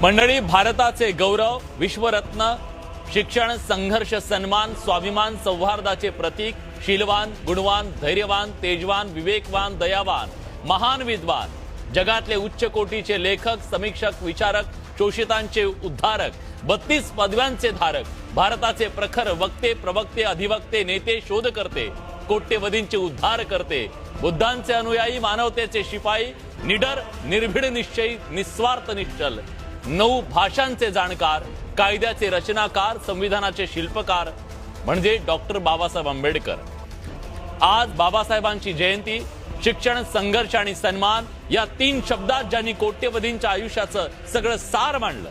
मंडळी, भारताचे गौरव, विश्वरत्न, शिक्षण, संघर्ष, सन्मान, स्वाभिमान, सौहार्दाचे प्रतीक, शीलवान, गुणवान, धैर्यवान, तेजवान, विवेकवान, दयावान, महान विद्वान, जगातले उच्च कोटीचे लेखक, समीक्षक, विचारक, शोषितांचे उद्धारक, 32 पदव्यांचे धारक, भारताचे प्रखर वक्ते, प्रवक्ते, अधिवक्ते, नेते, शोधकर्ते, कोट्यवधींचे उद्धार करते, बुद्धांचे अनुयायी, मानवतेचे शिपाई, निडर, निर्भीड निश्चयी, निस्वार्थ निश्चल, 9 भाषांचे जाणकार, कायद्याचे रचनाकार, संविधानाचे शिल्पकार म्हणजे डॉक्टर बाबासाहेब आंबेडकर। आज बाबासाहेबांची जयंती। शिक्षण, संघर्ष आणि सन्मान या 3 शब्दात ज्यांनी कोट्यवधींच्या आयुष्याचं सगळं सार मांडलं,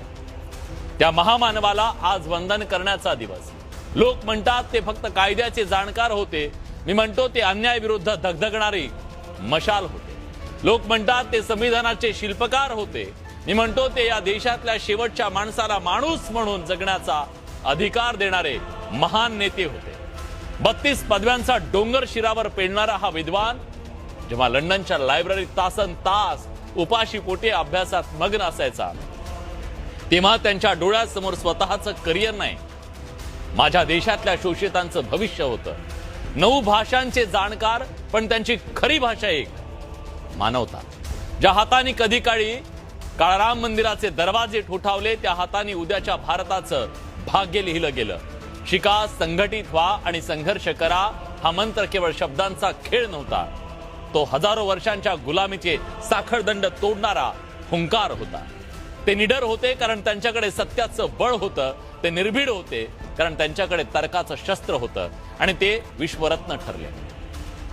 त्या महामानवाला आज वंदन करण्याचा दिवस। लोक म्हणतात ते फक्त कायद्याचे जाणकार होते, मी म्हणतो ते अन्यायाविरुद्ध धगधगणारी मशाल होते। लोक म्हणतात ते संविधानाचे शिल्पकार होते, मी म्हणतो ते या देशातल्या शेवटच्या माणसाला माणूस म्हणून जगण्याचा अधिकार देणारे महान नेते होते। 32 पदव्यांचा डोंगर शिरावर पेलणारा हा विद्वान जेव्हा लंडनच्या लायब्ररीत तासन तास उपाशी पोटी अभ्यासात मग्न असायचा, तेव्हा त्यांच्या डोळ्यासमोर स्वतःचं करिअर नाही, माझ्या देशातल्या शोषितांचं भविष्य होतं। 9 भाषांचे जाणकार, पण त्यांची खरी भाषा एक, मानवता। ज्या हाताने कधी काळी काळाराम मंदिराचे दरवाजे ठोठावले, त्या हाताने उद्याच्या भारताचं भाग्य लिहिलं गेलं। शिका, संघटित व्हा आणि संघर्ष करा हा मंत्र केवळ शब्दांचा खेळ नव्हता, तो हजारो वर्षांच्या गुलामीचे साखळदंड तोडणारा हुंकार होता। ते निडर होते कारण त्यांच्याकडे सत्याचं बळ होतं, ते निर्भीड होते कारण त्यांच्याकडे तर्काचं शस्त्र होतं, आणि ते विश्वरत्न ठरले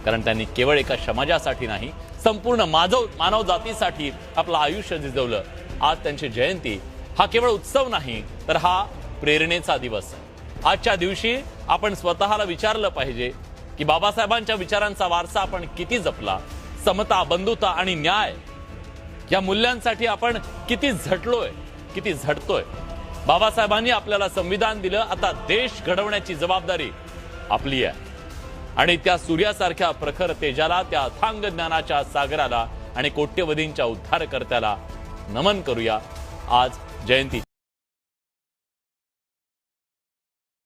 कारण त्यांनी केवळ एका समाजासाठी नाही, संपूर्ण मानव जातीसाठी आपलं आयुष्य झिजवलं। आज त्यांची जयंती हा केवळ उत्सव नाही, तर हा प्रेरणेचा दिवस आहे। आजच्या दिवशी आपण स्वतःला विचारलं पाहिजे की बाबासाहेबांच्या विचारांचा वारसा आपण किती जपला, समता, बंधुता आणि न्याय या मूल्यांसाठी आपण किती झटलोय, किती झटतोय। बाबासाहेबांनी आपल्याला संविधान दिलं, आता देश घडवण्याची जबाबदारी आपली आहे, आणि त्या सूर्यासारख्या प्रखर तेजाला, त्या अथांग ज्ञानाच्या सागराला आणि कोट्यवधींच्या उद्धारकर्त्याला नमन करूया आज जयंतीच्या